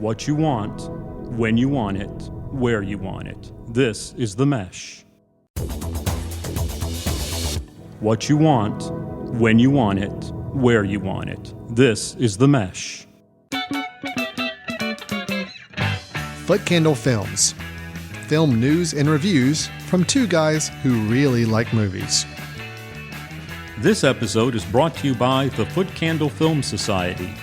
What you want, when you want it, where you want it. This is The Mesh. What you want, when you want it, where you want it. This is The Mesh. Foot Candle Films. Film news and reviews from two guys who really like movies. This episode is brought to you by the Foot Candle Film Society.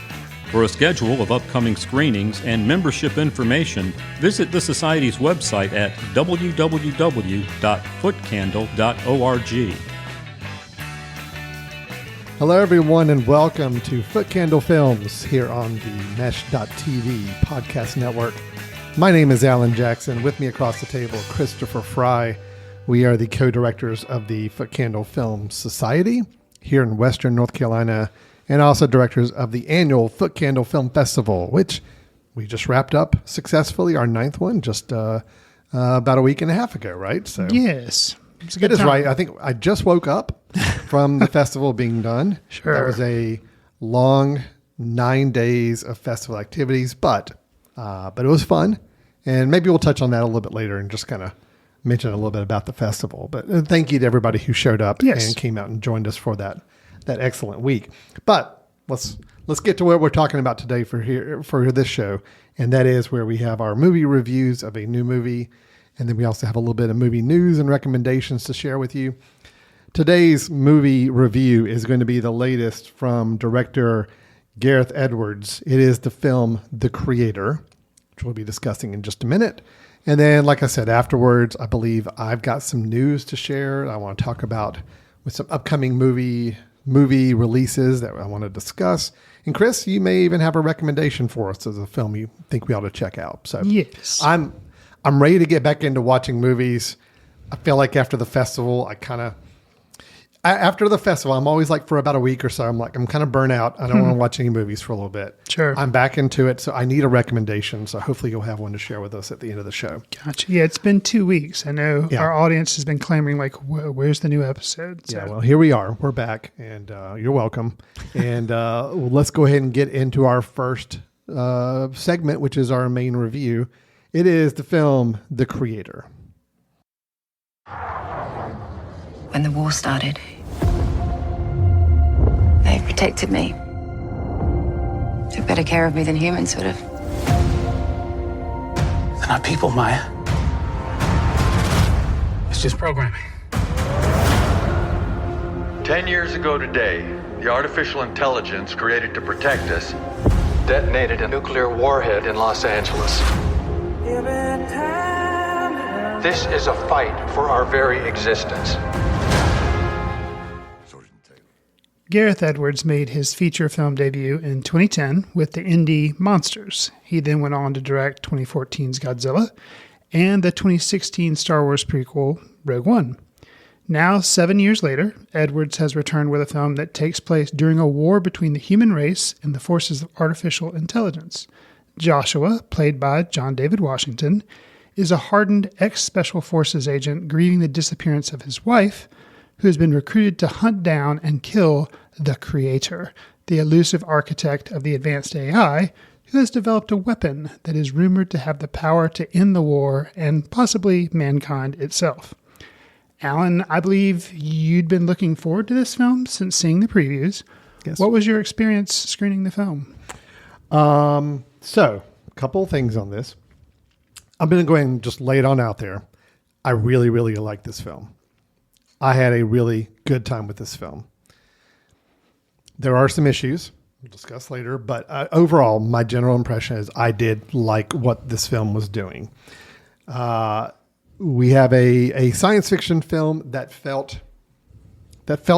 For a schedule of upcoming screenings and membership information, visit the Society's website at www.footcandle.org. Hello everyone and welcome to Foot Candle Films here on the Mesh.tv podcast network. My name is Alan Jackson. With me across the table, Christopher Fry. We are the co-directors of the Foot Candle Film Society here in Western North Carolina, and also directors of the annual Foot Candle Film Festival, which we just wrapped up successfully, our 9th one, just about a week and a half ago, right? So yes. It is right. I think I just woke up from the festival being done. Sure. That was a long 9 days of festival activities, but it was fun. And maybe we'll touch on that a little bit later and just kind of mention a little bit about the festival. But thank you to everybody who showed up and came out and joined us for that excellent week. But let's get to what we're talking about today for this show. And that is where we have our movie reviews of a new movie. And then we also have a little bit of movie news and recommendations to share with you. Today's movie review is going to be the latest from director Gareth Edwards. It is the film The Creator, which we'll be discussing in just a minute. And then, like I said, afterwards, I believe I've got some news to share. I want to talk about with some upcoming movie releases that I want to discuss. And Chris, you may even have a recommendation for us as a film you think we ought to check out. So yes, I'm ready to get back into watching movies. I feel like after the festival, after the festival, I'm always like for about a week or so, I'm kind of burnt out. I don't want to watch any movies for a little bit. Sure. I'm back into it. So I need a recommendation. So hopefully you'll have one to share with us at the end of the show. Gotcha. Yeah, it's been 2 weeks. I know our audience has been clamoring like, where's the new episode? So. Yeah, well, here we are. We're back and you're welcome. And let's go ahead and get into our first segment, which is our main review. It is the film The Creator. When the war started, they protected me. Took better care of me than humans would have. They're not people, Maya. It's just programming. 10 years ago today, the artificial intelligence created to protect us detonated a nuclear warhead in Los Angeles. This is a fight for our very existence. Gareth Edwards made his feature film debut in 2010 with the indie Monsters. He then went on to direct 2014's Godzilla and the 2016 Star Wars prequel Rogue One. Now, 7 years later, Edwards has returned with a film that takes place during a war between the human race and the forces of artificial intelligence. Joshua, played by John David Washington, is a hardened ex-Special Forces agent grieving the disappearance of his wife, who has been recruited to hunt down and kill the Creator, the elusive architect of the advanced AI, who has developed a weapon that is rumored to have the power to end the war and possibly mankind itself. Alan, I believe you'd been looking forward to this film since seeing the previews. Yes. What was your experience screening the film? So, a couple of things on this. I'm going to go ahead and just lay it on out there. I really, really like this film. I had a really good time with this film. There are some issues we'll discuss later, but overall, my general impression is I did like what this film was doing. We have a science fiction film that felt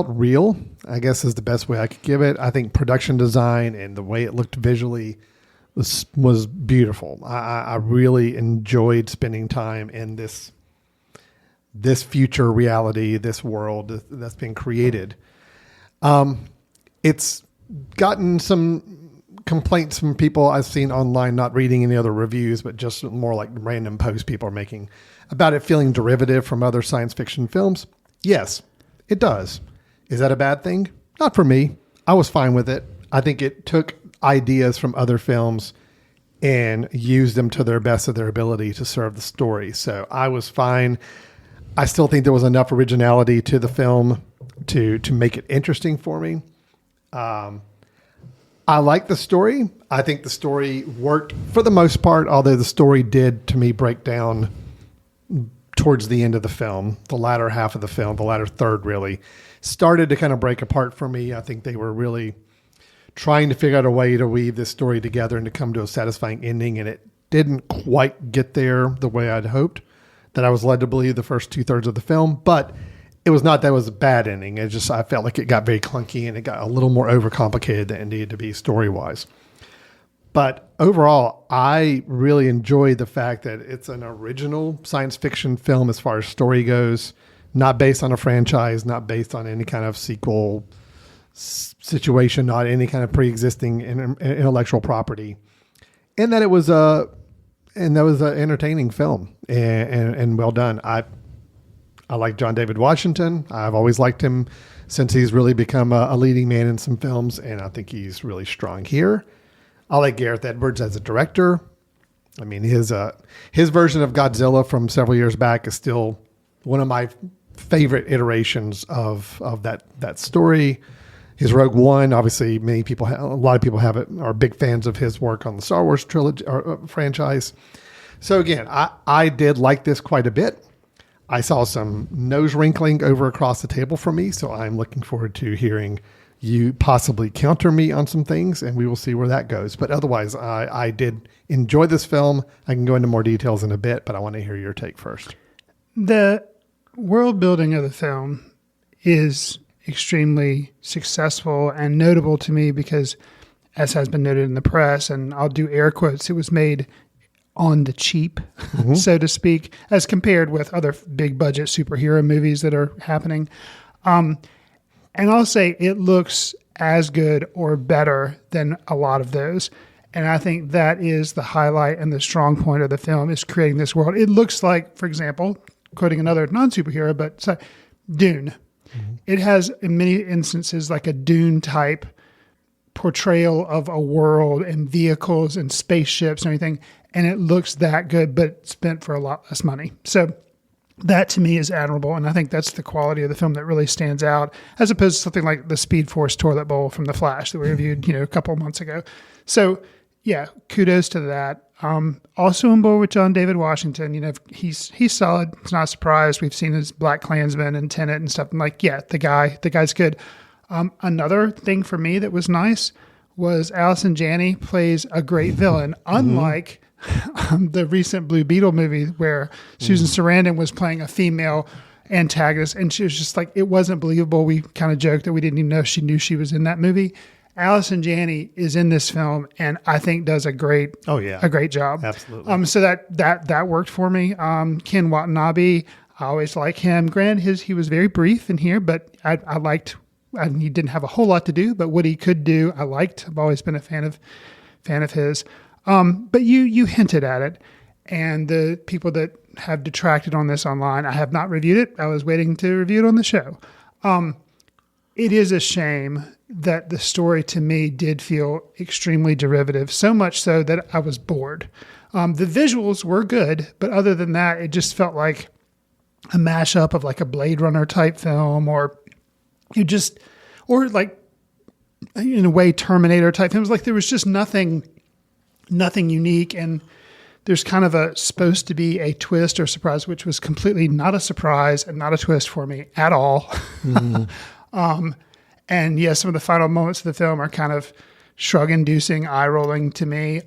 real, I guess is the best way I could give it. I think production design and the way it looked visually was beautiful. I really enjoyed spending time in this future reality, this world that's been created. It's gotten some complaints from people I've seen online, not reading any other reviews, but just more like random posts people are making about it feeling derivative from other science fiction films. Yes, it does. Is that a bad thing? Not for me. I was fine with it. I think it took ideas from other films and use them to their best of their ability to serve the story. So I was fine. I still think there was enough originality to the film to make it interesting for me. I like the story. I think the story worked for the most part, although the story did, to me, break down towards the end of the film. The latter half of the film, the latter third really, started to kind of break apart for me. I think they were really trying to figure out a way to weave this story together and to come to a satisfying ending, and it didn't quite get there the way I'd hoped, that I was led to believe the first 2/3 of the film. But it was not that it was a bad ending. It just, I felt like it got very clunky and it got a little more overcomplicated than it needed to be story-wise. But overall, I really enjoyed the fact that it's an original science fiction film as far as story goes, not based on a franchise, not based on any kind of sequel situation, not any kind of pre-existing intellectual property. And that it was an entertaining film and well done. I like John David Washington. I've always liked him since he's really become a leading man in some films, and I think he's really strong here. I like Gareth Edwards as a director. I mean, his version of Godzilla from several years back is still one of my favorite iterations of that story. His Rogue One, obviously, a lot of people are big fans of his work on the Star Wars trilogy or franchise. So again, I did like this quite a bit. I saw some nose wrinkling over across the table from me, so I'm looking forward to hearing you possibly counter me on some things, and we will see where that goes. But otherwise, I did enjoy this film. I can go into more details in a bit, but I want to hear your take first. The world building of the film is extremely successful and notable to me because, as has been noted in the press, and I'll do air quotes, it was made on the cheap, so to speak, as compared with other big budget superhero movies that are happening. And I'll say it looks as good or better than a lot of those. And I think that is the highlight and the strong point of the film, is creating this world. It looks like, for example, quoting another non-superhero, but Dune. Mm-hmm. It has, in many instances, like a Dune type portrayal of a world and vehicles and spaceships and everything. And it looks that good, but spent for a lot less money. So that to me is admirable. And I think that's the quality of the film that really stands out, as opposed to something like the Speed Force toilet bowl from The Flash that we reviewed, a couple of months ago. So yeah, kudos to that. Also on board with John David Washington. He's solid. It's not a surprise. We've seen his Black Klansman and Tenet and stuff. I'm like, yeah, the guy's good. Another thing for me that was nice was Allison Janney plays a great villain, unlike the recent Blue Beetle movie where Susan Sarandon was playing a female antagonist, and she was just like, it wasn't believable. We kind of joked that we didn't even know she knew she was in that movie. Allison Janney is in this film, and I think does a great job. Absolutely. So that worked for me. Ken Watanabe, I always like him. Granted, he was very brief in here, but I liked. And he didn't have a whole lot to do, but what he could do, I liked. I've always been a fan of his. But you hinted at it, and the people that have detracted on this online, I have not reviewed it. I was waiting to review it on the show. It is a shame that the story to me did feel extremely derivative, so much so that I was bored. The visuals were good, but other than that, it just felt like a mashup of like a Blade Runner type film, or like in a way Terminator type films. Like there was just nothing unique, and there's kind of supposed to be a twist or surprise, which was completely not a surprise and not a twist for me at all. Mm-hmm. And yes, some of the final moments of the film are kind of shrug-inducing, eye-rolling to me,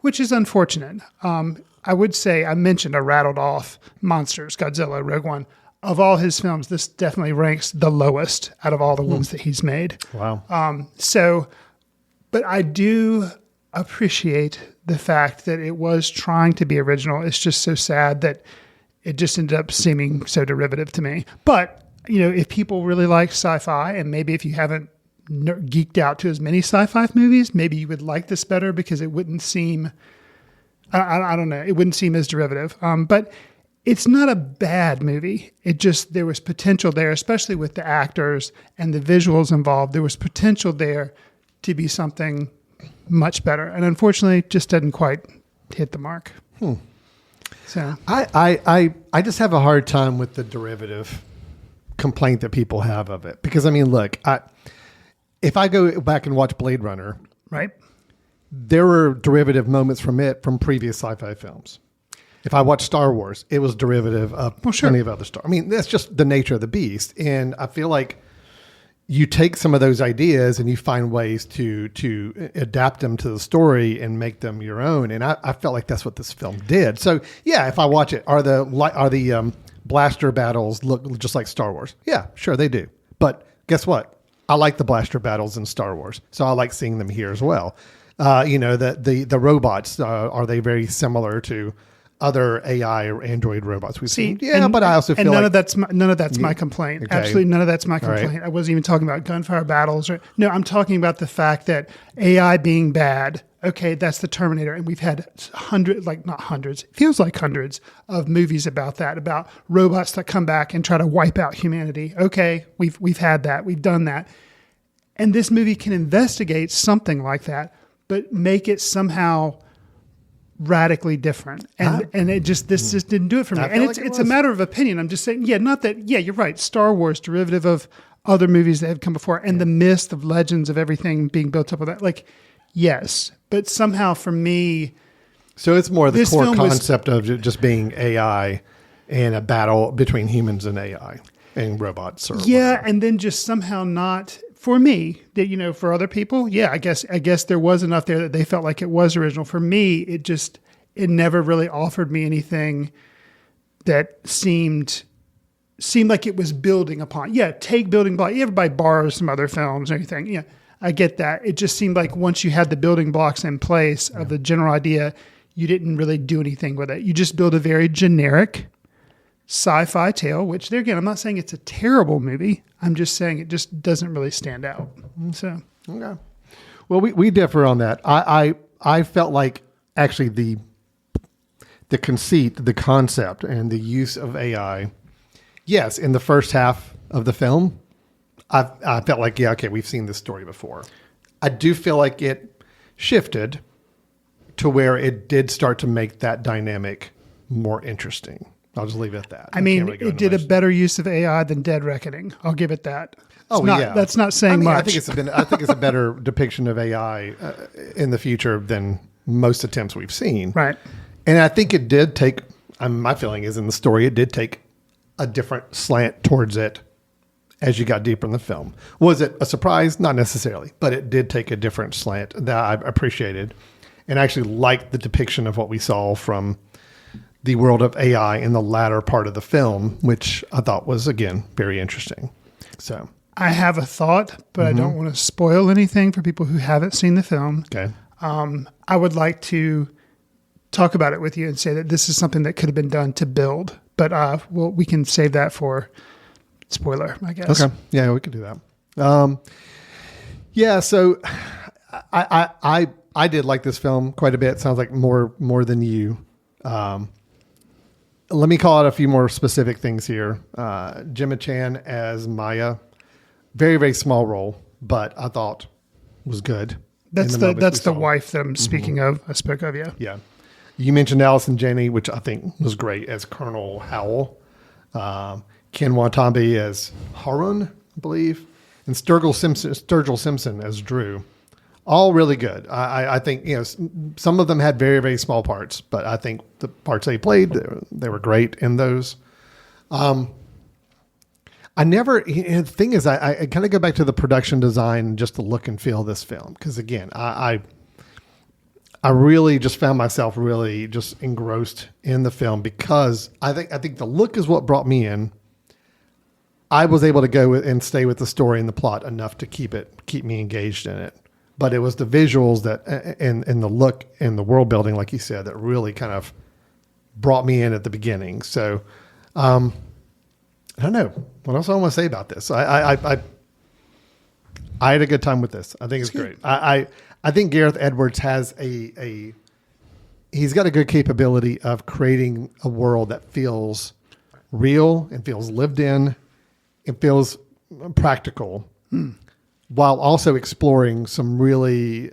which is unfortunate. I would say I mentioned a rattled off Monsters, Godzilla, Rogue One. Of all his films, this definitely ranks the lowest out of all the ones that he's made. Wow. But I do appreciate the fact that it was trying to be original. It's just so sad that it just ended up seeming so derivative to me. But, if people really like sci-fi, and maybe if you haven't geeked out to as many sci-fi movies, maybe you would like this better because it wouldn't seem, I don't know, it wouldn't seem as derivative. But it's not a bad movie. It just, there was potential there, especially with the actors and the visuals involved. There was potential there to be something much better. And unfortunately, it just didn't quite hit the mark. So I just have a hard time with the derivative complaint that people have of it. Because, I mean, look, if I go back and watch Blade Runner, right. there were derivative moments from it from previous sci-fi films. If I watch Star Wars, it was derivative of plenty of other Star. I mean, that's just the nature of the beast. And I feel like you take some of those ideas and you find ways to adapt them to the story and make them your own. And I felt like that's what this film did. So yeah, if I watch it, are the blaster battles look just like Star Wars? Yeah, sure they do. But guess what? I like the blaster battles in Star Wars, so I like seeing them here as well. The robots, are they very similar to other AI or Android robots we've seen? Yeah, but I also feel none like of that's my complaint. Okay. Absolutely none of that's my complaint. Right. I wasn't even talking about gunfire battles. No, I'm talking about the fact that AI being bad. Okay, that's the Terminator, and we've had not hundreds, it feels like hundreds of movies about that, about robots that come back and try to wipe out humanity. Okay, we've had that, we've done that, and this movie can investigate something like that, but make it somehow radically different, and it just didn't do it for me. And it's a matter of opinion. I'm just saying, you're right. Star Wars, derivative of other movies that have come before, and the myth of legends of everything being built up with that. Like, yes, but somehow for me, so it's more the core concept of just being AI and a battle between humans and AI and robots. Or whatever. And then just somehow not. For me, that for other people, I guess there was enough there that they felt like it was original. For me, it never really offered me anything that seemed like it was building upon. Take building block. Everybody borrows some other films and everything. Yeah, I get that. It just seemed like once you had the building blocks in place of the general idea, you didn't really do anything with it. You just build a very generic sci-fi tale, which there again, I'm not saying it's a terrible movie. I'm just saying it just doesn't really stand out. So, okay. Well, we differ on that. I felt like actually the conceit, the concept, and the use of AI. Yes, in the first half of the film, I felt like, we've seen this story before. I do feel like it shifted to where it did start to make that dynamic more interesting. I'll just leave it at that. I mean, it did a better use of AI than Dead Reckoning. I'll give it that. That's not saying much. I think it's a better depiction of AI in the future than most attempts we've seen. Right. And I think it did take. My feeling is in the story, it did take a different slant towards it as you got deeper in the film. Was it a surprise? Not necessarily, but it did take a different slant that I appreciated, and I actually liked the depiction of what we saw from the world of AI in the latter part of the film, which I thought was, again, very interesting. So I have a thought, but I don't want to spoil anything for people who haven't seen the film. Okay. I would like to talk about it with you and say that this is something that could have been done to build, but we can save that for spoiler, I guess. Okay. Yeah, we can do that. So I did like this film quite a bit. Sounds like more than you. Let me call out a few more specific things here. Gemma Chan as Maya, very, very small role, but I thought was good. That's the wife that I'm speaking of. I spoke of, yeah. Yeah. You mentioned Allison Janney, which I think was great as Colonel Howell. Ken Watanabe as Harun, I believe, and Sturgill Simpson as Drew. All really good. I think, some of them had very, very small parts, but I think the parts they played, they were great in those. The thing is, I kind of go back to the production design and just the look and feel of this film. Because again, I really just found myself really just engrossed in the film because I think the look is what brought me in. I was able to go and stay with the story and the plot enough to keep me engaged in it. But it was the visuals and the look and the world building, like you said, that really kind of brought me in at the beginning. So, I don't know what else I want to say about this. I had a good time with this. I think it's great. I think Gareth Edwards has he's got a good capability of creating a world that feels real and feels lived in and feels practical. while also exploring some really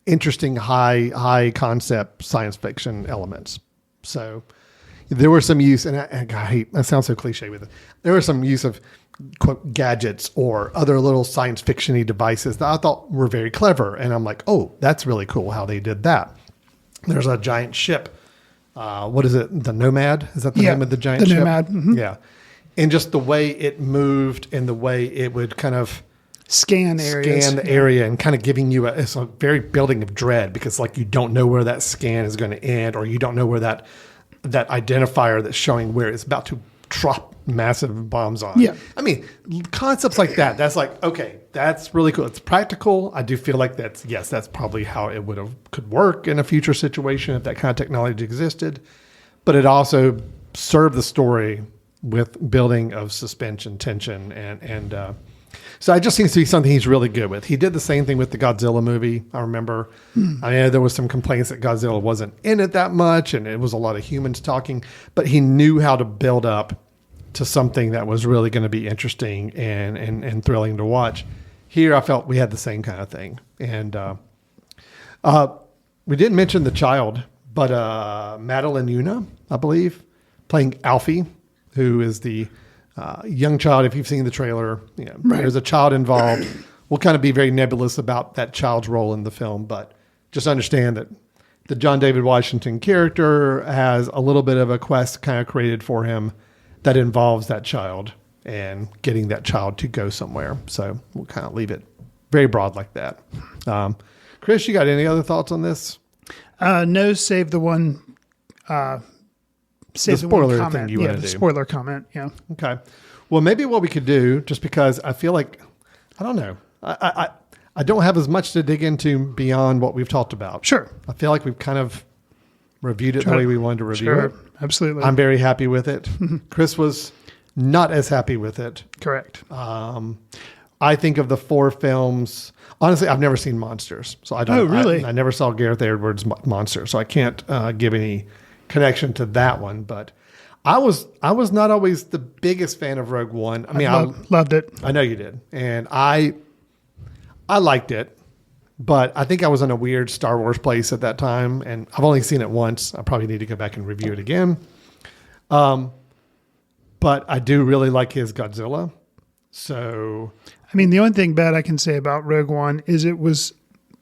interesting high concept science fiction elements. So there were some use, and I hate, that sounds so cliche with it. There was some use of quote gadgets or other little science fiction-y devices that I thought were very clever. And I'm like, oh, that's really cool how they did that. There's a giant ship. What is it? The Nomad? Is that the name of the giant ship? Nomad. Mm-hmm. Yeah. And just the way it moved and the way it would kind of scan the area and kind of giving you it's a very building of dread, because like you don't know where that scan is going to end, or you don't know where that identifier that's showing where it's about to drop massive bombs on. Yeah. I mean, concepts like that, that's like, okay, that's really cool. It's practical. I do feel like that's probably how it could work in a future situation if that kind of technology existed. But it also served the story with building of suspension, tension, and so it just seems to be something he's really good with. He did the same thing with the Godzilla movie. I remember, I know there was some complaints that Godzilla wasn't in it that much, and it was a lot of humans talking, but he knew how to build up to something that was really going to be interesting and thrilling to watch. Here, I felt we had the same kind of thing. And we didn't mention the child, but Madeline Yuna, I believe, playing Alfie, who is the young child. If you've seen the trailer, Right. There's a child involved. We'll kind of be very nebulous about that child's role in the film, but just understand that the John David Washington character has a little bit of a quest kind of created for him that involves that child and getting that child to go somewhere. So we'll kind of leave it very broad like that. Chris, you got any other thoughts on this? No, save the one. Save The one spoiler comment. thing you wanna the do. spoiler comment. Yeah. Okay. Well, maybe what we could do, just because I feel like, I don't know, I don't have as much to dig into beyond what we've talked about. Sure. I feel like we've kind of reviewed it the way we wanted to review Sure. it. Absolutely. I'm very happy with it. Chris was not as happy with it. Correct. I think of the 4 films. Honestly, I've never seen Monsters, so I don't. Oh, really? I never saw Gareth Edwards' Monsters, so I can't give any connection to that one. But I was not always the biggest fan of Rogue One. I mean, Loved it. I know you did, and I liked it, but I think I was in a weird Star Wars place at that time, and I've only seen it once. I probably need to go back and review it again. But I do really like his Godzilla. So, I mean, the only thing bad I can say about Rogue One is it was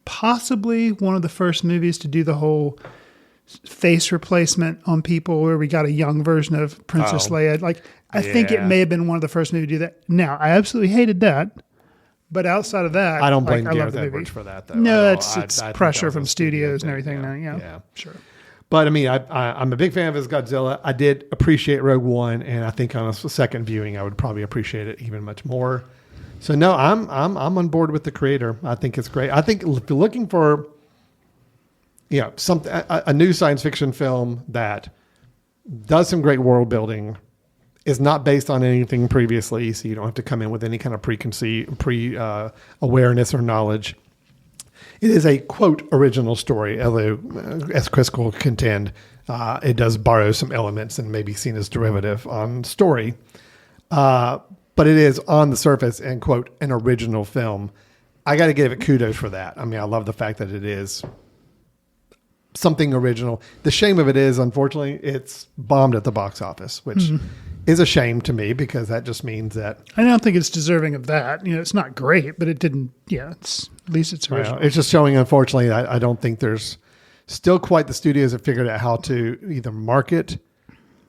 possibly one of the first movies to do the whole face replacement on people, where we got a young version of Princess Leia. Like, I think it may have been one of the first movies to do that. Now, I absolutely hated that. But outside of that, I don't blame I love Gareth the movie. Edwards for that, though. No, I it's think that pressure was from a studio studios and thing. everything. Yeah. Yeah, sure. But I mean, I'm a big fan of his Godzilla. I did appreciate Rogue One, and I think on a second viewing, I would probably appreciate it even much more. So no, I'm on board with the creator. I think it's great. I think if you're looking for, something, a new science fiction film that does some great world building, is not based on anything previously, so you don't have to come in with any kind of awareness or knowledge. It is a, quote, original story, although, as Chris will contend, it does borrow some elements and may be seen as derivative on story. But it is, on the surface, and, quote, an original film. I got to give it kudos for that. I mean, I love the fact that it is something original. The shame of it is, unfortunately, it's bombed at the box office, which is a shame to me, because that just means that I don't think it's deserving of that. It's not great, but it didn't. Yeah, at least it's original. it's just showing, unfortunately, I don't think there's still quite the studios have figured out how to either market,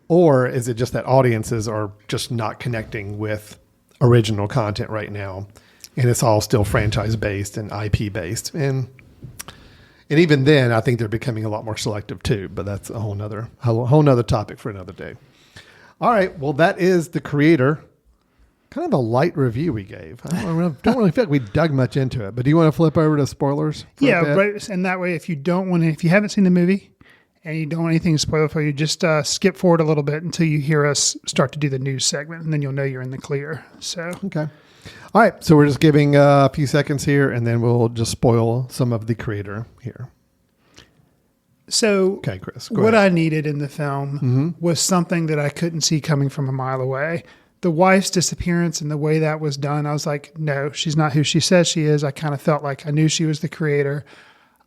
or is it just that audiences are just not connecting with original content right now, and it's all still franchise based and IP based, and even then, I think they're becoming a lot more selective too. But that's a whole nother topic for another day. All right, well, that is The Creator. Kind of a light review we gave. I don't really feel like we dug much into it. But do you want to flip over to spoilers? Yeah, right. And that way, if you haven't seen the movie and you don't want anything to spoil for you, just skip forward a little bit until you hear us start to do the news segment, and then you'll know you're in the clear. So Okay. All right, so we're just giving a few seconds here, and then we'll just spoil some of The Creator here. So Okay, Chris, what ahead. I needed in the film was something that I couldn't see coming from a mile away. the wife's disappearance and the way that was done, I was like, no, she's not who she says she is. I kind of felt like I knew she was the creator.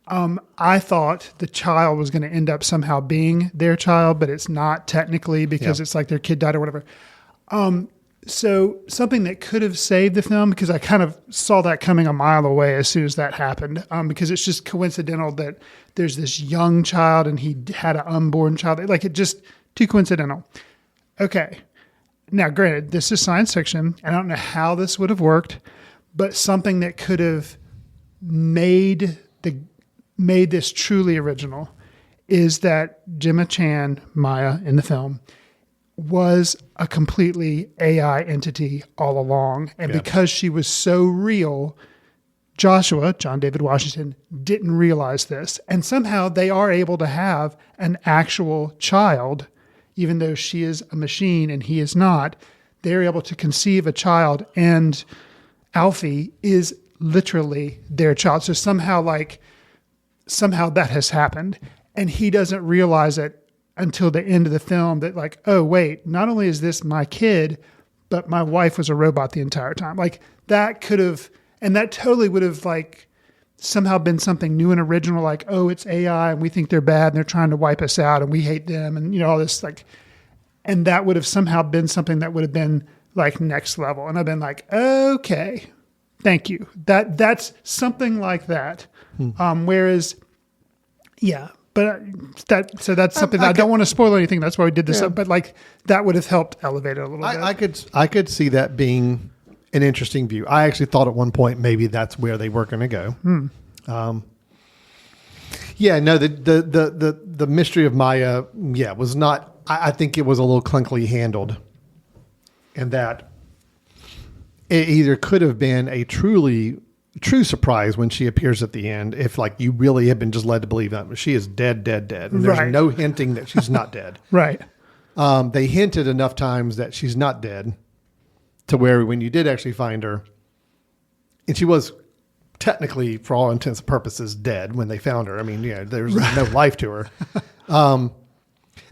I thought the child was going to end up somehow being their child, but it's not technically because it's like their kid died or whatever. So something that could have saved the film, because I kind of saw that coming a mile away as soon as that happened, because it's just coincidental that there's this young child and he had an unborn child. Like, it just too coincidental. Okay. Now, granted, this is science fiction. I don't know how this would have worked, but something that could have made this truly original is that Gemma Chan, Maya, in the film, was a completely AI entity all along. And because she was so real, Joshua, John David Washington, didn't realize this. And somehow they are able to have an actual child, even though she is a machine and he is not. They're able to conceive a child, and Alfie is literally their child. So somehow that has happened, and he doesn't realize it until the end of the film that, like, oh wait, not only is this my kid, but my wife was a robot the entire time. Like, that could have, and that totally would have like somehow been something new and original. Like, oh, it's AI and we think they're bad and they're trying to wipe us out and we hate them, and all this, like, and that would have somehow been something that would have been like next level. And I've been like, okay, thank you. That's something like that. Whereas, but that's something I don't want to spoil anything. That's why we did this. But like, that would have helped elevate it a little bit. I could see that being an interesting view. I actually thought at one point maybe that's where they were going to go. The mystery of Maya, was not. I think it was a little clunkily handled, and that it either could have been a true surprise when she appears at the end, if like you really have been just led to believe that she is dead, and there's no hinting that she's not dead. Right. They hinted enough times that she's not dead to where when you did actually find her, and she was technically, for all intents and purposes, dead when they found her. I mean, there's no life to her.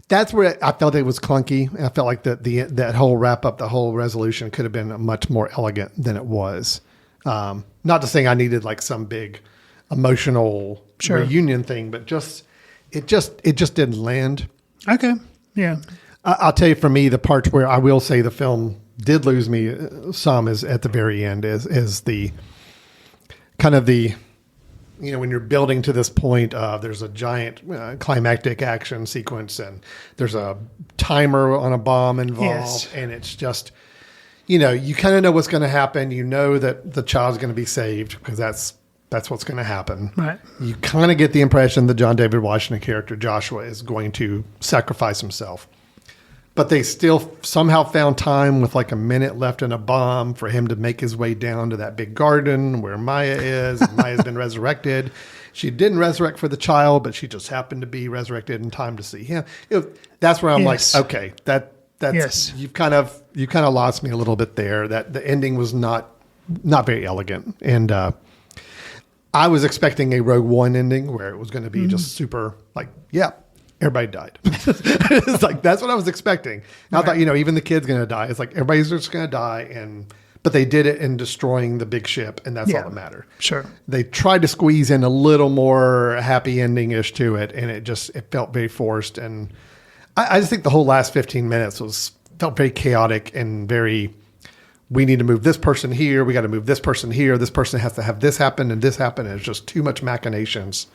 That's where I felt it was clunky. I felt like that whole wrap up, the whole resolution could have been much more elegant than it was. Not to say I needed like some big emotional reunion thing, but it just didn't land. Okay. Yeah. I'll tell you, for me, the parts where I will say the film did lose me some is at the very end, is the kind of the, when you're building to this point of there's a giant climactic action sequence and there's a timer on a bomb involved, and it's just, you kind of know what's going to happen. You know that the child's going to be saved because that's what's going to happen. Right. You kind of get the impression the John David Washington character Joshua is going to sacrifice himself. But they still somehow found time with like a minute left in a bomb for him to make his way down to that big garden where Maya is. And Maya's been resurrected. She didn't resurrect for the child, but she just happened to be resurrected in time to see him. That's where I'm like, okay, that's you've kind of lost me a little bit there. That the ending was not very elegant, and I was expecting a Rogue One ending where it was going to be just super like, everybody died. It's like, that's what I was expecting. And I thought, even the kid's going to die. It's like, everybody's just going to die. But they did it in destroying the big ship. And that's all that mattered. Sure. They tried to squeeze in a little more happy ending-ish to it. And it felt very forced. And I just think the whole last 15 minutes felt very chaotic and very, we need to move this person here. We got to move this person here. This person has to have this happen and this happen. And it's just too much machinations,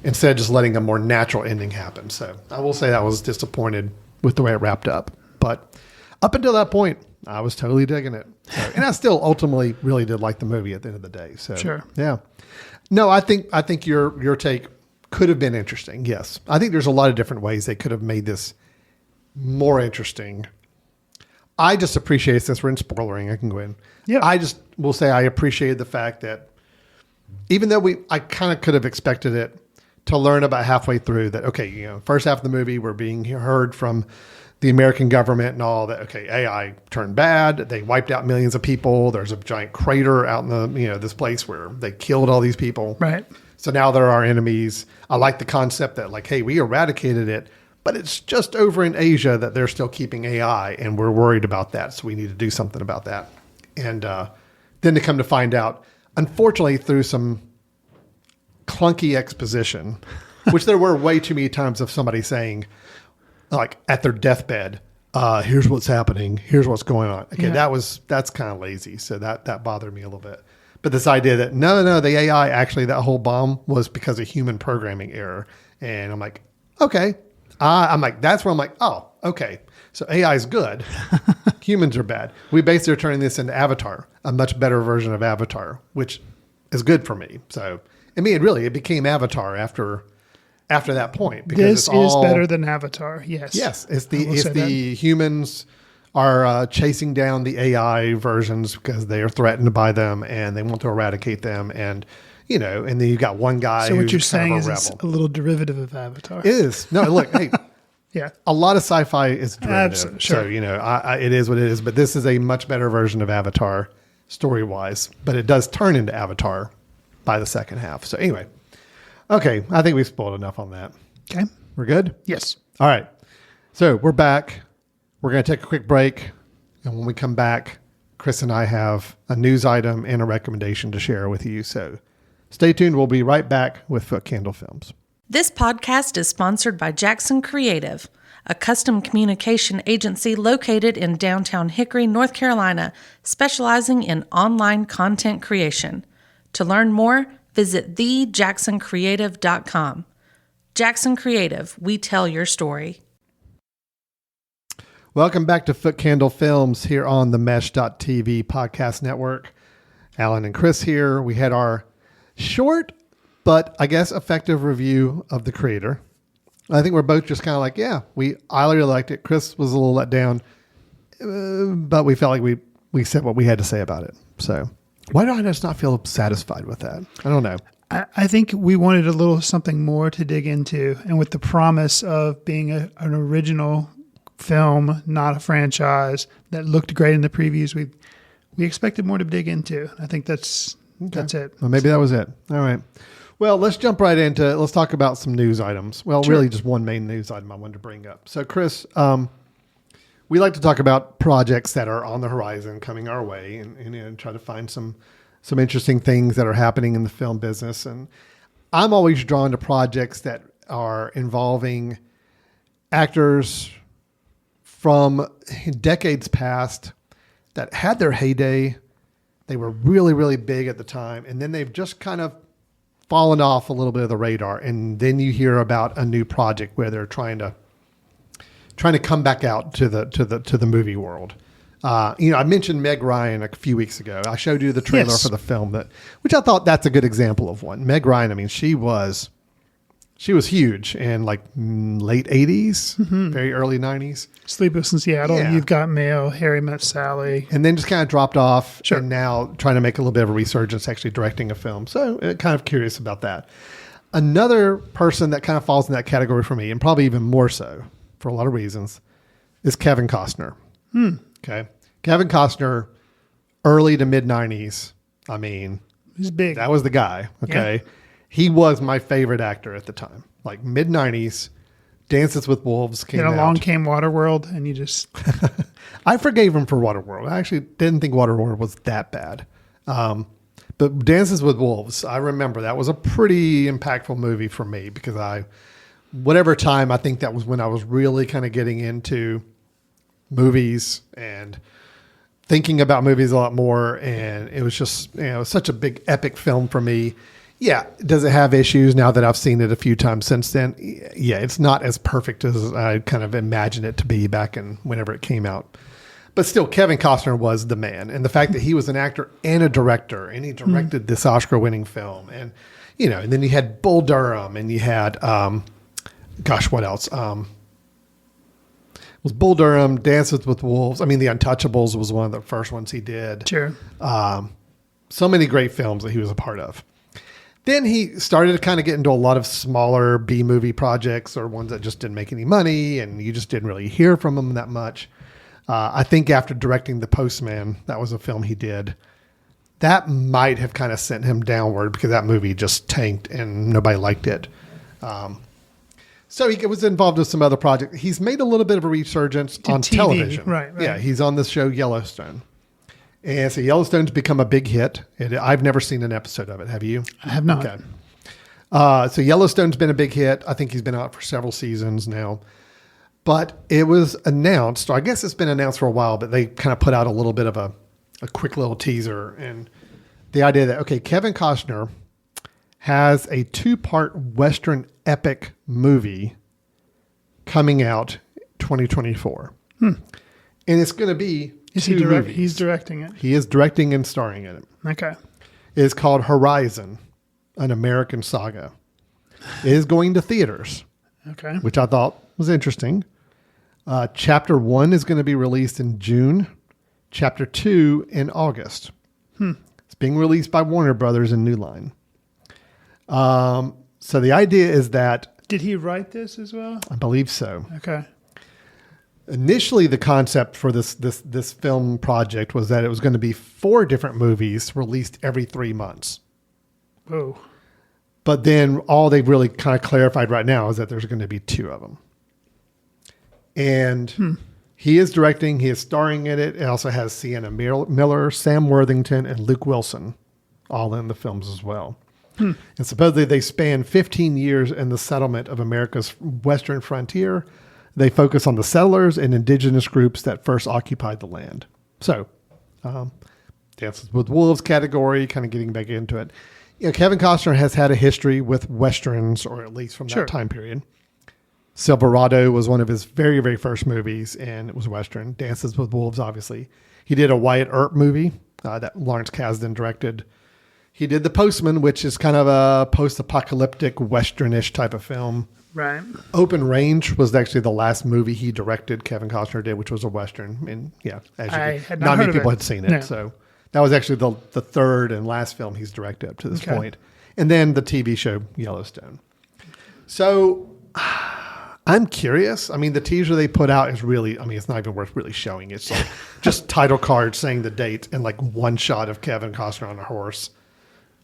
instead of just letting a more natural ending happen. So I will say I was disappointed with the way it wrapped up. But up until that point, I was totally digging it. So, and I still ultimately really did like the movie at the end of the day. So sure. Yeah. No, I think your take could have been interesting. Yes. I think there's a lot of different ways they could have made this more interesting. I just appreciate, since we're in spoilering, I can go in. Yeah. I just will say I appreciated the fact that even though I kind of could have expected it, to learn about halfway through that, okay, first half of the movie, we're being heard from the American government and all that. Okay, AI turned bad. They wiped out millions of people. There's a giant crater out in the, this place where they killed all these people. Right. So now they're our enemies. I like the concept that like, hey, we eradicated it, but it's just over in Asia that they're still keeping AI, and we're worried about that, so we need to do something about that. And then to come to find out, unfortunately, through some clunky exposition, which there were way too many times of somebody saying, like at their deathbed, here's what's happening, here's what's going on. Okay, that's kind of lazy, so that bothered me a little bit. But this idea that no, the AI actually, that whole bomb was because of human programming error, and I'm like, okay, that's where I'm like, oh, okay, so AI is good, humans are bad. We basically are turning this into Avatar, a much better version of Avatar, which is good for me. So I mean, it became Avatar after that point, because this is better than Avatar. Yes. Yes. It's the humans are chasing down the AI versions because they are threatened by them and they want to eradicate them. And, and then you've got one guy. So what you're kind saying of is a it's rebel. a little derivative of Avatar. It is. No, look, hey, Yeah. a lot of sci-fi is derivative. Absolutely, sure. So, it is what it is, but this is a much better version of Avatar story-wise, but it does turn into Avatar by the second half. So anyway, okay, I think we've spoiled enough on that. Okay. We're good? Yes. All right. So we're back. We're going to take a quick break. And when we come back, Chris and I have a news item and a recommendation to share with you. So stay tuned. We'll be right back with Foot Candle Films. This podcast is sponsored by Jackson Creative, a custom communication agency located in downtown Hickory, North Carolina, specializing in online content creation. To learn more, visit thejacksoncreative.com. Jackson Creative, we tell your story. Welcome back to Foot Candle Films here on the Mesh.tv podcast network. Alan and Chris here. We had our short, but I guess effective review of The Creator. I think we're both just kind of like, I really liked it. Chris was a little let down, but we felt like we said what we had to say about it. So why do I just not feel satisfied with that? I don't know. I think we wanted a little something more to dig into, and with the promise of being an original film, not a franchise that looked great in the previews, we expected more to dig into. I think that's it. Well, maybe that was it. All right. Well, let's jump right into it. Let's talk about some news items. Well, Sure. Really just one main news item I wanted to bring up. So, Chris, we like to talk about projects that are on the horizon coming our way and try to find some interesting things that are happening in the film business. And I'm always drawn to projects that are involving actors from decades past that had their heyday. They were really, really big at the time. And then they've just kind of fallen off a little bit of the radar. And then you hear about a new project where they're trying to come back out to the movie world. I mentioned Meg Ryan a few weeks ago. I showed you the trailer Yes. for the film which I thought that's a good example of one. Meg Ryan, I mean, she was huge in like late 80s, very early 90s. Sleepless in Seattle, Yeah. You've Got Mail, Harry Met Sally. And then just kind of dropped off. Sure. And now trying to make a little bit of a resurgence, actually directing a film. So kind of curious about that. Another person that kind of falls in that category for me, and probably even more so for a lot of reasons, is Kevin Costner. Okay. Kevin Costner, early to mid 90s. I mean, He's big. that was the guy. Okay. Yeah. He was my favorite actor at the time. Like mid 90s, Dances with Wolves came Then out. along came Waterworld, and you just I forgave him for Waterworld. I actually didn't think Waterworld was that bad. But Dances with Wolves, I remember that was a pretty impactful movie for me because whatever time, I think that was when I was really kind of getting into movies and thinking about movies a lot more. And it was just, such a big epic film for me. Yeah. Does it have issues now that I've seen it a few times since then? Yeah. It's not as perfect as I kind of imagined it to be back in whenever it came out. But still, Kevin Costner was the man. And the fact that he was an actor and a director, and he directed this Oscar-winning film. And, and then you had Bull Durham, and you had, what else? It was Bull Durham, Dances with Wolves. I mean, The Untouchables was one of the first ones he did. sure. So many great films that he was a part of. Then he started to kind of get into a lot of smaller B-movie projects or ones that just didn't make any money, and you just didn't really hear from him that much. I think after directing The Postman, that was a film he did, that might have kind of sent him downward because that movie just tanked and nobody liked it. So he was involved with some other projects. He's made a little bit of a resurgence on TV, television. right. Yeah, he's on this show Yellowstone. And so Yellowstone's become a big hit. I've never seen an episode of it. Have you? I have not. Okay. So Yellowstone's been a big hit. I think he's been out for several seasons now. But it was announced, or I guess it's been announced for a while, but they kind of put out a little bit of a quick little teaser. And the idea that, okay, Kevin Costner has a 2-part Western epic movie coming out 2024. And it's going to be movies. He's directing it. He is directing and starring in it. Okay. It is called Horizon, an American Saga. It is going to theaters, Okay. which I thought was interesting. Chapter 1 is going to be released in June. Chapter 2 in August. It's being released by Warner Brothers and New Line. So the idea is that, Did he write this as well? I believe so. Okay. Initially, the concept for this film project was that it was going to be 4 different movies released every 3 months. Whoa. But then all they've really kind of clarified right now is that there's going to be 2 of them. And he is directing, he is starring in it. It also has Sienna Miller, Sam Worthington, and Luke Wilson all in the films as well. And supposedly they span 15 years in the settlement of America's western frontier. They focus on the settlers and indigenous groups that first occupied the land. So, Dances with Wolves category, kind of getting back into it. You know, Kevin Costner has had a history with Westerns, or at least from that time period. Silverado was one of his very, very first movies, and it was Western. Dances with Wolves, obviously. He did a Wyatt Earp movie that Lawrence Kasdan directed. He did The Postman, which is kind of a post-apocalyptic Westernish type of film. Right. Open Range was actually the last movie he directed, Kevin Costner did, which was a Western. And yeah, as you had not not many heard of people it. had seen it. No. So that was actually the third and last film he's directed up to this point. And then the TV show Yellowstone. So I'm curious. I mean, the teaser they put out is really, I mean, it's not even worth really showing. It's like just title card saying the date and like one shot of Kevin Costner on a horse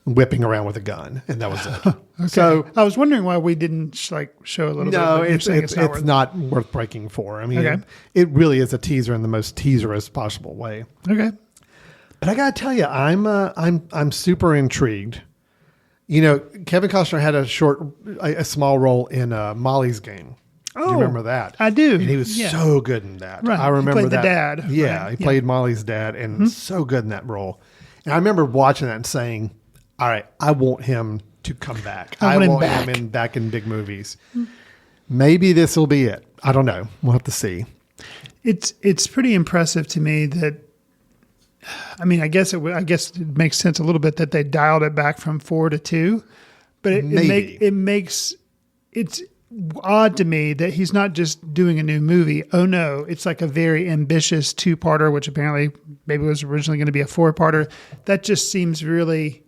whipping around with a gun. And that was it. So I was wondering why we didn't show a little bit. no, but you're it's saying not worth breaking for. I mean, Okay. it really is a teaser in the most teaserous possible way. Okay. But I got to tell you, I'm super intrigued. You know, Kevin Costner had a small role in Molly's Game. Do you remember that? I do. And he was Yeah. so good in that. Right. I He remember played the that. dad, Yeah, right? he played Molly's dad, and so good in that role. And I remember watching that and saying, "All right, I want him to come back. I want him back in big movies. Maybe this will be it. I don't know. We'll have to see." It's pretty impressive to me that, I mean, I guess it makes sense a little bit that they dialed it back from 4 to 2, but it's odd to me that he's not just doing a new movie. Oh no, it's like a very ambitious 2-parter, which apparently maybe was originally going to be a 4-parter. That just seems really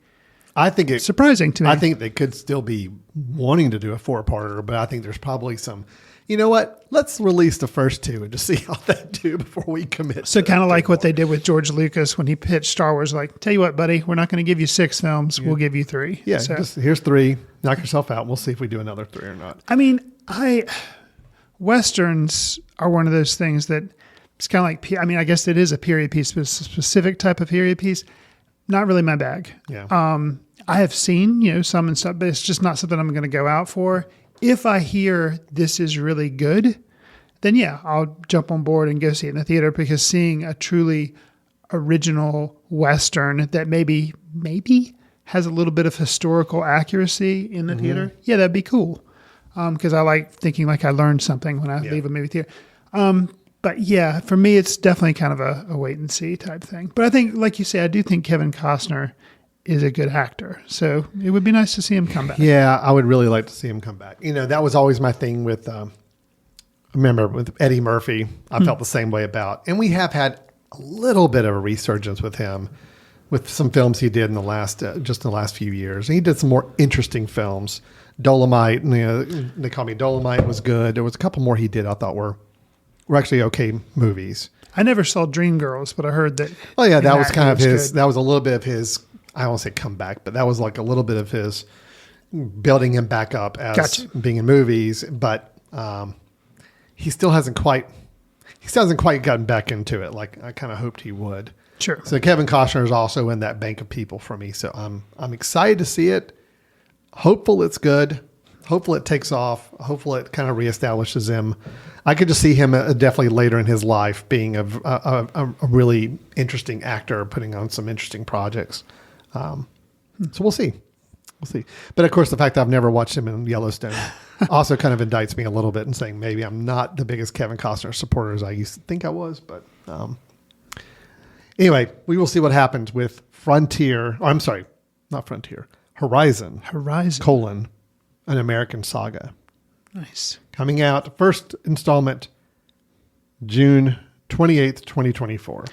I think it's surprising to me. I think they could still be wanting to do a 4-parter, but I think there's probably some, you know what? Let's release the first 2 and just see how that do before we commit. So kind of like what they did with George Lucas when he pitched Star Wars, like, tell you what, buddy, we're not going to give you 6 films. We'll give you 3. Yeah, So, just here's 3. Knock yourself out. We'll see if we do another 3 or not. I mean, Westerns are one of those things that it's kind of like, I mean, I guess it is a period piece, but it's a specific type of period piece. Not really my bag. Yeah. I have seen, some and stuff, but it's just not something I'm going to go out for. If I hear this is really good, then yeah, I'll jump on board and go see it in the theater, because seeing a truly original Western that maybe has a little bit of historical accuracy in the theater, yeah, that'd be cool. Because I like thinking like I learned something when I leave a movie theater. But yeah, for me, it's definitely kind of a wait and see type thing. But I think, like you say, I do think Kevin Costner is a good actor. So it would be nice to see him come back. Yeah, I would really like to see him come back. You know, that was always my thing with, I remember with Eddie Murphy, I felt the same way about. And we have had a little bit of a resurgence with him with some films he did in the last, just in the last few years. And he did some more interesting films. Dolomite, They Call Me Dolomite was good. There was a couple more he did I thought were actually okay movies. I never saw Dreamgirls, but I heard that. Oh yeah, that was kind of actor his. good. That was a little bit of his. I won't say comeback, but that was like a little bit of his building him back up as Gotcha. being in movies, but he still hasn't quite gotten back into it like I kind of hoped he would. Sure. So Kevin Costner is also in that bank of people for me. So I'm excited to see it. Hopeful it's good. Hopeful it takes off. Hopeful it kind of reestablishes him. I could just see him definitely later in his life being a really interesting actor, putting on some interesting projects. So we'll see. We'll see. But of course, the fact that I've never watched him in Yellowstone also kind of indicts me a little bit and saying maybe I'm not the biggest Kevin Costner supporter as I used to think I was. But anyway, we will see what happens with Horizon, an American Saga. Nice. Coming out, first installment, June 28th, 2024.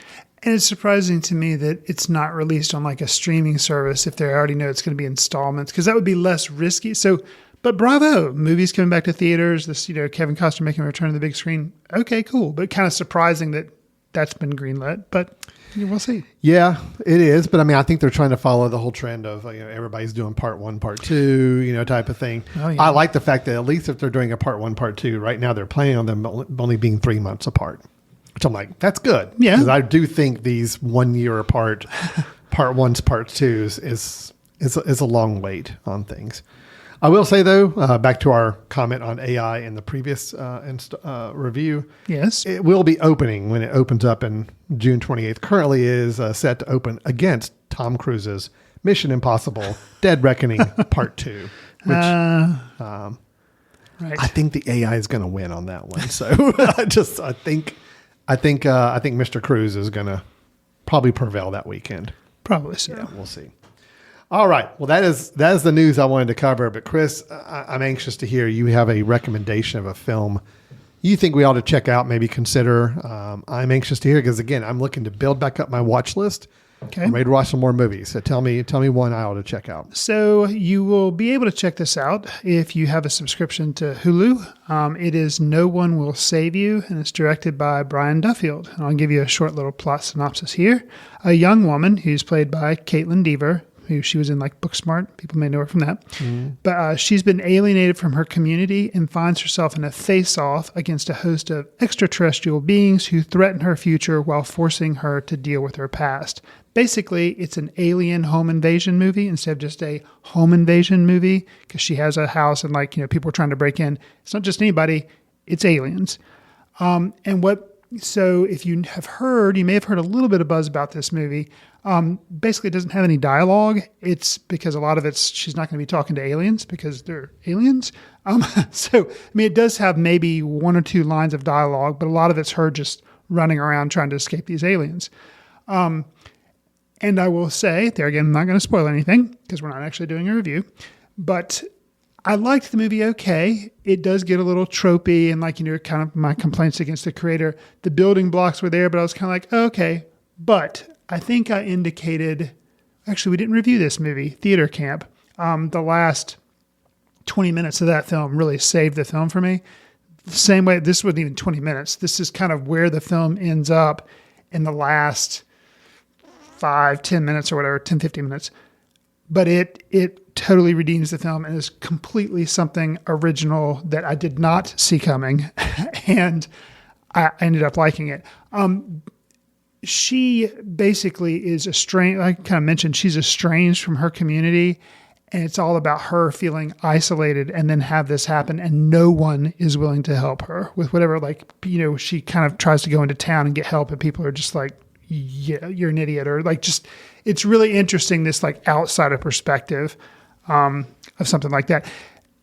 And it's surprising to me that it's not released on like a streaming service if they already know it's going to be installments, because that would be less risky. So, but bravo, movies coming back to theaters, this, Kevin Costner making a return to the big screen. Okay, cool. But kind of surprising that that's been greenlit, but we'll see. Yeah, it is. But I mean, I think they're trying to follow the whole trend of, everybody's doing part 1, part 2, type of thing. Oh, yeah. I like the fact that at least if they're doing a part 1, part 2, right now they're planning on them only being 3 months apart. Which I'm like, that's good. Yeah. Because I do think these 1 year apart, part 1s, part 2s is a long wait on things. I will say though, back to our comment on AI in the previous review. Yes. It will be opening when it opens up in June 28th. Currently is set to open against Tom Cruise's Mission Impossible Dead Reckoning Part 2. Which Right. I think the AI is going to win on that one. So I think Mr. Cruise is going to probably prevail that weekend. Probably so. Yeah, we'll see. All right. Well, that is the news I wanted to cover. But Chris, I'm anxious to hear you have a recommendation of a film you think we ought to check out, maybe consider. I'm anxious to hear because again, I'm looking to build back up my watch list. Okay. I'm ready to watch some more movies. So tell me one I ought to check out. So you will be able to check this out if you have a subscription to Hulu. It is No One Will Save You, and it's directed by Brian Duffield. And I'll give you a short little plot synopsis here. A young woman who's played by Caitlin Dever, who she was in like Booksmart. People may know her from that. But she's been alienated from her community and finds herself in a face-off against a host of extraterrestrial beings who threaten her future while forcing her to deal with her past. Basically, it's an alien home invasion movie instead of just a home invasion movie, because she has a house and people are trying to break in. It's not just anybody, it's aliens. So if you have heard, you may have heard a little bit of buzz about this movie. Basically, it doesn't have any dialogue. It's because a lot of she's not going to be talking to aliens because they're aliens. It does have maybe 1 or 2 lines of dialogue, but a lot of it's her just running around trying to escape these aliens. And I will say, there again, I'm not going to spoil anything because we're not actually doing a review, but I liked the movie okay. It does get a little tropey and kind of my complaints against the creator. The building blocks were there, but I was kind of like, okay. But I think I indicated, actually we didn't review this movie, Theater Camp. The last 20 minutes of that film really saved the film for me. The same way, this wasn't even 20 minutes. This is kind of where the film ends up in the last 5-10 minutes or whatever, 10-15 minutes. But it totally redeems the film and is completely something original that I did not see coming. And I ended up liking it. She basically is estranged. I kind of mentioned she's estranged from her community, and it's all about her feeling isolated and then have this happen, and no one is willing to help her with whatever, she kind of tries to go into town and get help, and people are just like, yeah, you're an idiot, or it's really interesting, this outsider perspective of something like that.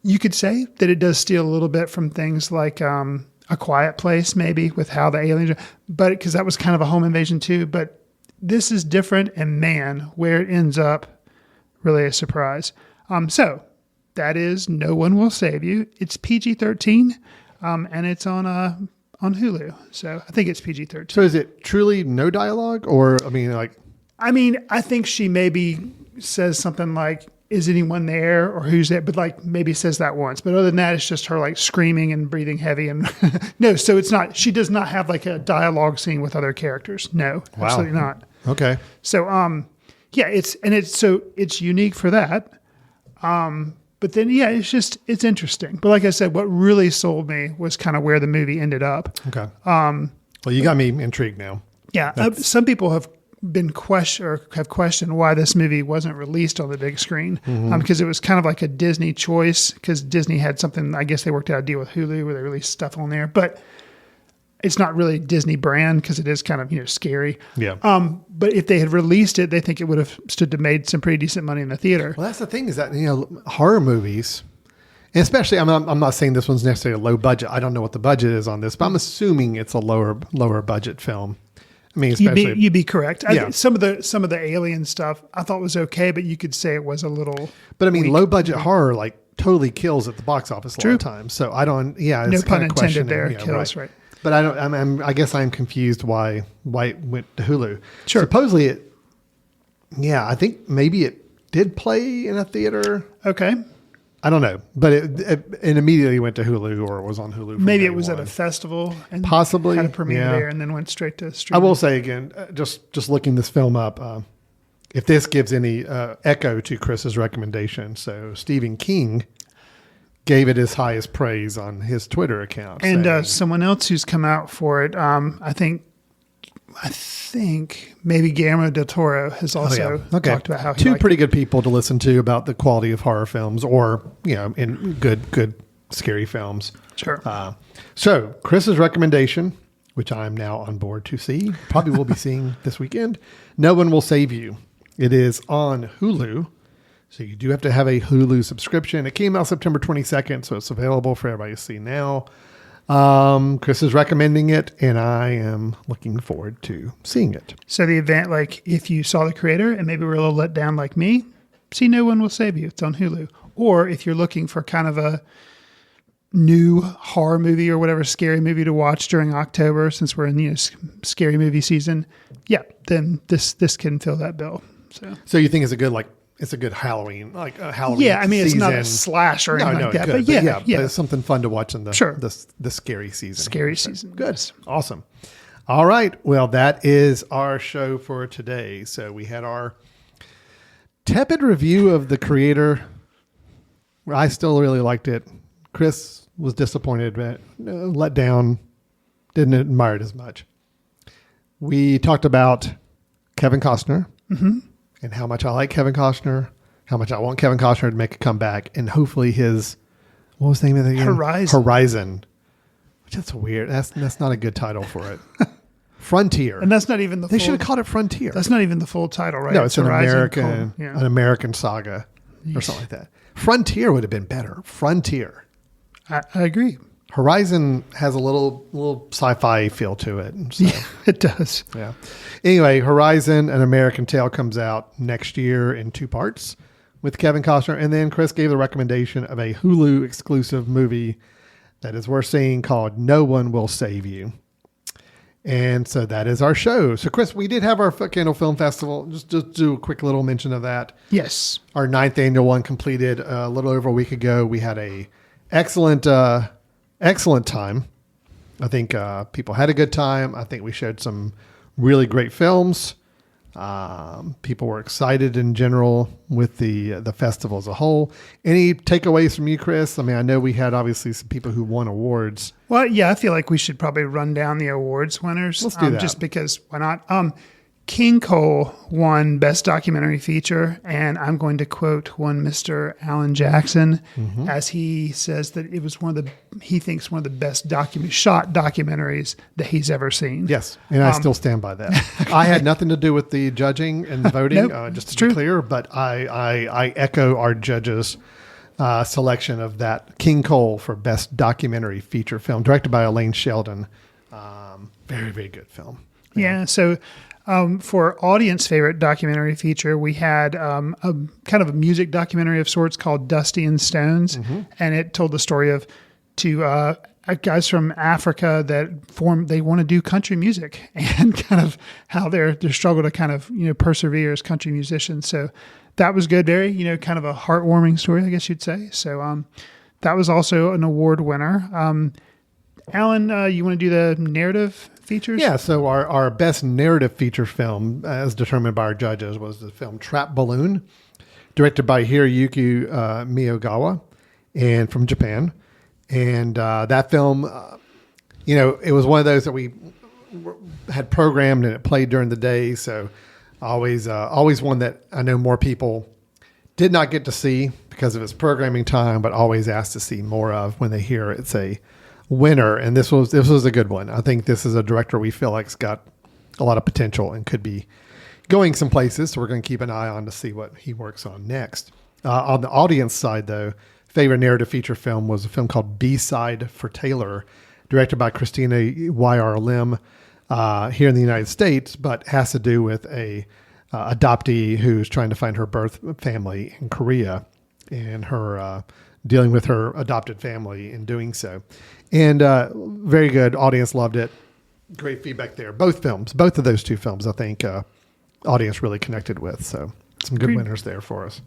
You could say that it does steal a little bit from things like A Quiet Place, maybe, with how the aliens, but because that was kind of a home invasion too. But this is different, and man, where it ends up, really a surprise. So that is No One Will Save You. It's PG-13, and it's on Hulu. So I think it's PG-13. So is it truly no dialogue, or I think she maybe says something like, is anyone there, or who's there? But maybe says that once. But other than that, it's just her screaming and breathing heavy. And no, so it's not, she does not have a dialogue scene with other characters. No, wow. Absolutely not. Okay. So, it's unique for that. But then, yeah, it's interesting. But like I said, what really sold me was kind of where the movie ended up. Okay. Well, you got me intrigued now. Yeah. Some people have questioned why this movie wasn't released on the big screen, because it was kind of like a Disney choice, because Disney had something, I guess they worked out a deal with Hulu where they released stuff on there, but it's not really Disney brand because it is kind of, scary. Yeah. But if they had released it, they think it would have stood to made some pretty decent money in the theater. Well, that's the thing is that, horror movies, and especially, I'm not saying this one's necessarily a low budget. I don't know what the budget is on this, but I'm assuming it's a lower budget film. I mean, especially you'd be correct. Yeah. Some of the alien stuff I thought was okay, but you could say it was a little. But I mean, weak. low budget horror totally kills at the box office a lot of times. So I don't. Yeah, No it's pun kind of intended there. questioning, Kills, right. But I don't. I guess I'm confused why it went to Hulu. Sure. Supposedly it. Yeah, I think maybe it did play in a theater. Okay. I don't know, but it immediately went to Hulu, or it was on Hulu. Maybe it was at a festival and Possibly, had a premiere yeah. there and then went straight to I streaming. will say again, just looking this film up, if this gives any echo to Chris's recommendation, so Stephen King gave it his highest praise on his Twitter account. And saying, someone else who's come out for it, I think maybe Guillermo del Toro has also talked about how he two liked pretty good people to listen to about the quality of horror films, or in good scary films. Sure. So Chris's recommendation, which I'm now on board to see, probably will be seeing this weekend. No One Will Save You. It is on Hulu. So you do have to have a Hulu subscription. It came out September 22nd, so it's available for everybody to see now. Chris is recommending it, and I am looking forward to seeing it. So the event, like if you saw The Creator and maybe were a little let down like me, see No One Will Save You. It's on Hulu. Or if you're looking for kind of a new horror movie or whatever scary movie to watch during October, since we're in scary movie season, then this can fill that bill. So you think it's a good Halloween, like a Halloween. Yeah, I mean, it's not a season. slash or anything like that, good, but but it's something fun to watch in the scary season. Scary season. Good. Awesome. All right. Well, that is our show for today. So we had our tepid review of The Creator. I still really liked it. Chris was disappointed, but let down. Didn't admire it as much. We talked about Kevin Costner. Mm-hmm. And how much I like Kevin Costner, how much I want Kevin Costner to make a comeback, and hopefully what was the name of it again? Horizon. Which is weird. That's not a good title for it. Frontier. And that's not even They should have called it Frontier. That's not even the full title, right? No, it's an Horizon, American saga or something like that. Frontier would have been better. Frontier. I agree. Horizon has a little sci-fi feel to it. So. Yeah, it does. Yeah. Anyway, Horizon, An American Tale comes out next year in 2 parts with Kevin Costner. And then Chris gave the recommendation of a Hulu exclusive movie that is worth seeing called No One Will Save You. And so that is our show. So Chris, we did have our Candle Film Festival. Just do a quick little mention of that. Yes. Our 9th annual one completed a little over a week ago. We had a excellent time. I think people had a good time. I think we showed some really great films. People were excited in general with the festival as a whole. Any takeaways from you, Chris? I mean, I know we had obviously some people who won awards. Well, yeah, I feel like we should probably run down the awards winners. Let's do that. Just because why not? King Cole won Best Documentary Feature, and I'm going to quote one Mr. Alan Jackson as he says that it was he thinks one of the best shot documentaries that he's ever seen. Yes, and I still stand by that. I had nothing to do with the judging and the voting, Nope, just to be clear, but I echo our judges' selection of that King Cole for Best Documentary Feature Film, directed by Elaine Sheldon. Very, very good film. Yeah, so... for audience favorite documentary feature, we had a kind of a music documentary of sorts called Dusty and Stones. And it told the story of two guys from Africa that they want to do country music and kind of how their struggle to kind of, persevere as country musicians. So that was good. Very, kind of a heartwarming story, I guess you'd say. So that was also an award winner. Alan, you want to do the narrative features? Yeah, so our best narrative feature film, as determined by our judges, was the film Trap Balloon, directed by Hiroyuki Miyogawa, and from Japan. And that film, it was one of those that we had programmed and it played during the day. So always one that I know more people did not get to see because of its programming time, but always asked to see more of when they hear it's a winner. And this was a good one. I think this is a director we feel like's got a lot of potential and could be going some places. So we're going to keep an eye on to see what he works on next. On the audience side, though, favorite narrative feature film was a film called B-Side for Taylor, directed by Christina Y.R. Lim here in the United States, but has to do with a adoptee who's trying to find her birth family in Korea and her dealing with her adopted family in doing so. And very good. Audience loved it. Great feedback there. Both of those two films, I think audience really connected with. So some good winners there for us.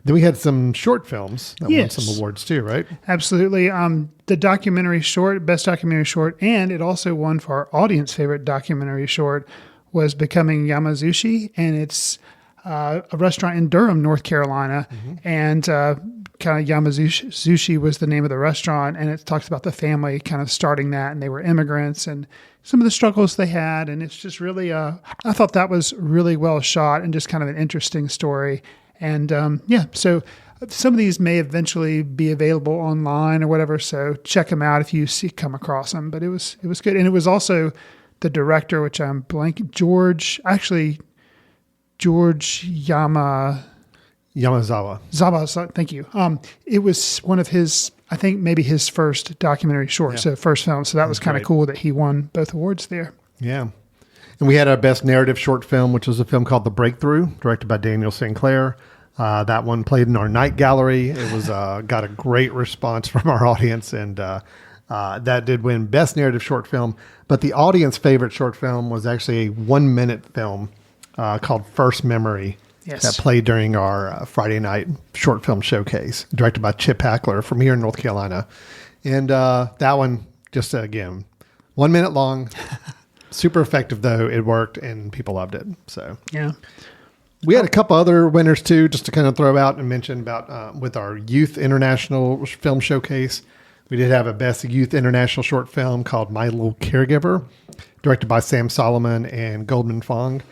Then we had some short films that won some awards too, right? Absolutely. The documentary short, best documentary short, and it also won for our audience favorite documentary short was Becoming Yamazushi, and it's a restaurant in Durham, North Carolina, and kind of Yamazushi was the name of the restaurant, and it talks about the family kind of starting that, and they were immigrants, and some of the struggles they had, and it's just really, I thought that was really well shot and just kind of an interesting story, and so some of these may eventually be available online or whatever, so check them out if you come across them, but it was good, and it was also the director, which I'm blanking, George Yamazawa. Thank you. It was one of his, I think maybe his first documentary short, so first film. So that was kind of cool that he won both awards there. Yeah. And we had our best narrative short film, which was a film called The Breakthrough, directed by Daniel Sinclair. That one played in our night gallery. It was got a great response from our audience, and that did win best narrative short film. But the audience favorite short film was actually a 1-minute film called First Memory. Yes. That played during our Friday night short film showcase, directed by Chip Hackler from here in North Carolina. And that one, just again, 1 minute long, super effective though. It worked and people loved it. So yeah, we had a couple other winners too, just to kind of throw out and mention about with our Youth International Film Showcase. We did have a best youth international short film called My Little Caregiver, directed by Sam Solomon and Goldman Fong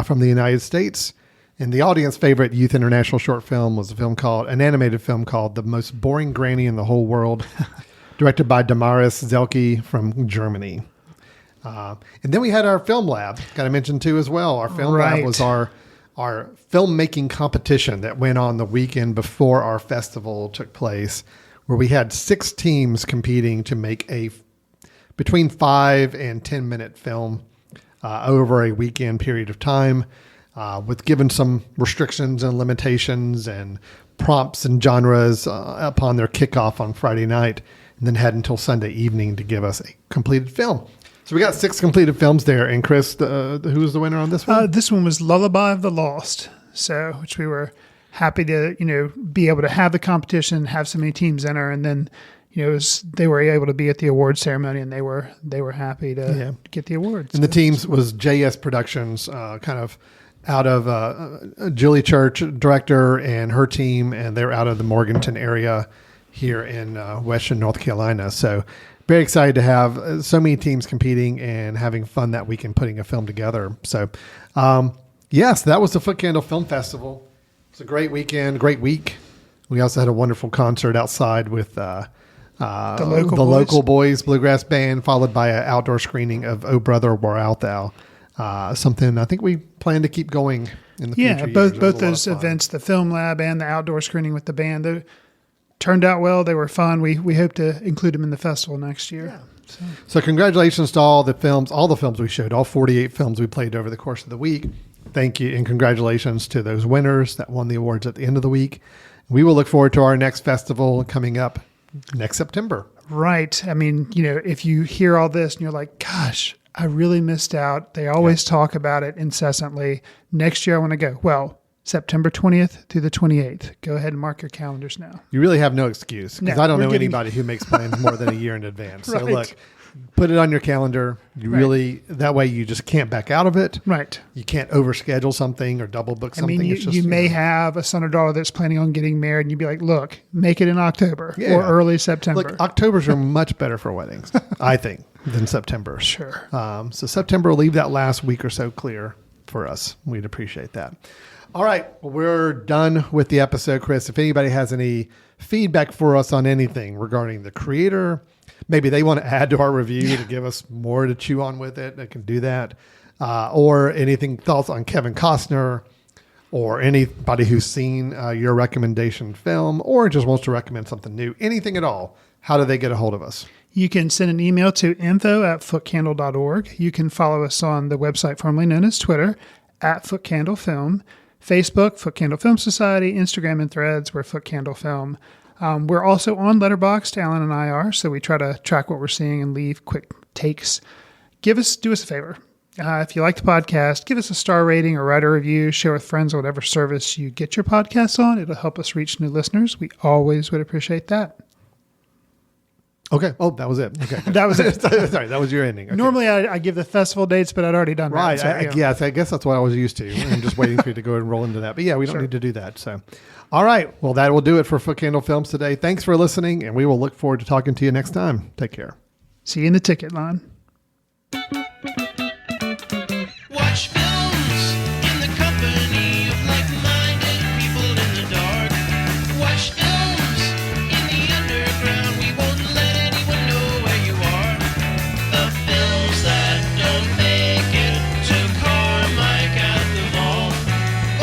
from the United States. And the audience favorite youth international short film was an animated film called The Most Boring Granny in the Whole World, directed by Damaris Zelke from Germany. And then we had our film lab, got to mention too as well. Our film lab was our filmmaking competition that went on the weekend before our festival took place, where we had 6 teams competing to make a between 5 and 10 minute film over a weekend period of time. With given some restrictions and limitations and prompts and genres upon their kickoff on Friday night, and then had until Sunday evening to give us a completed film. So we got 6 completed films there. And Chris, who was the winner on this one? This one was Lullaby of the Lost, which we were happy to be able to have the competition, have so many teams enter, and then they were able to be at the award ceremony, and they were happy to get the awards. And the teams was JS Productions, kind of out of Julie Church, director, and her team, and they're out of the Morganton area here in Western North Carolina. So very excited to have so many teams competing and having fun that weekend putting a film together. So yes, that was the Foot Candle Film Festival. It's a great weekend, great week. We also had a wonderful concert outside with the local boys bluegrass band, followed by an outdoor screening of Oh Brother Where Art Thou. Something I think we plan to keep going in the future. Yeah, both those events, the film lab and the outdoor screening with the band, they turned out well. They were fun. We hope to include them in the festival next year. Yeah. So congratulations to all the films we showed, all 48 films we played over the course of the week. Thank you, and congratulations to those winners that won the awards at the end of the week. We will look forward to our next festival coming up next September. Right. I mean, if you hear all this and you're like, gosh, I really missed out. They always talk about it incessantly. Next year I want to go. Well, September 20th through the 28th. Go ahead and mark your calendars now. You really have no excuse, because I don't know anybody who makes plans more than a year in advance. So look, put it on your calendar. You really, that way you just can't back out of it. Right. You can't overschedule something or double book I something. mean, It's just, you may have a son or daughter that's planning on getting married, and you'd be like, look, make it in October or early September. Look, Octobers are much better for weddings, I think, than September. Sure. So September, leave that last week or so clear for us. We'd appreciate that. All right. Well, we're done with the episode, Chris. If anybody has any feedback for us on anything regarding the creator, maybe they want to add to our review to give us more to chew on with it, they can do that. Or anything, thoughts on Kevin Costner, or anybody who's seen your recommendation film, or just wants to recommend something new, anything at all, how do they get a hold of us? You can send an email to info@footcandle.org. You can follow us on the website formerly known as Twitter, @FootCandleFilm, Facebook, Foot Candle Film Society, Instagram and Threads, we're Foot Candle Film. We're also on Letterboxd, Alan and I are, so we try to track what we're seeing and leave quick takes. Do us a favor. If you like the podcast, give us a star rating or write a review, share with friends on whatever service you get your podcasts on. It'll help us reach new listeners. We always would appreciate that. Okay. Oh, that was it. Okay. That was it. Sorry, that was your ending. Okay. Normally I give the festival dates, but I'd already done Right. that. So, Yes, I guess that's what I was used to. I'm just waiting for you to go and roll into that. But yeah, we don't need to do that. So, all right. Well, that will do it for Foot Candle Films today. Thanks for listening, and we will look forward to talking to you next time. Take care. See you in the ticket line. Watch films in the company of like-minded people in the dark. Watch films in the underground. We won't let anyone know where you are. The films that don't make it to Carmike at the mall,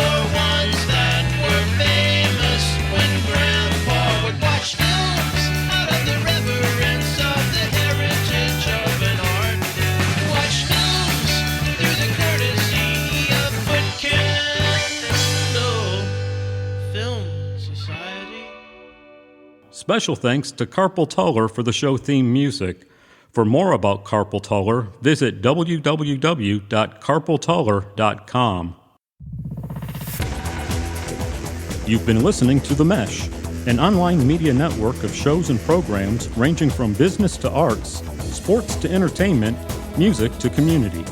or ones that were famous when Grandpa would watch films out of the reverence of the heritage of an art. Watch films through the courtesy of Foot Candle Film Society. Special thanks to Carpal Tuller for the show theme music. For more about Carpal Tuller, visit www.carpaltuller.com. You've been listening to The Mesh, an online media network of shows and programs ranging from business to arts, sports to entertainment, music to community.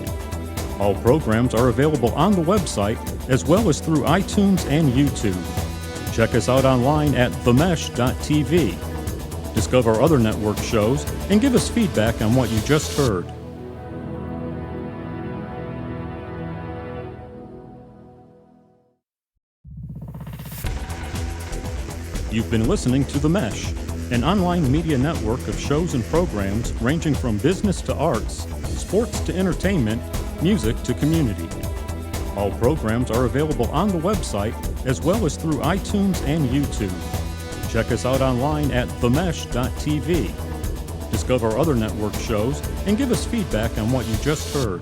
All programs are available on the website as well as through iTunes and YouTube. Check us out online at themesh.tv. Discover other network shows and give us feedback on what you just heard. You've been listening to The Mesh, an online media network of shows and programs ranging from business to arts, sports to entertainment, music to community. All programs are available on the website as well as through iTunes and YouTube. Check us out online at themesh.tv. Discover other network shows and give us feedback on what you just heard.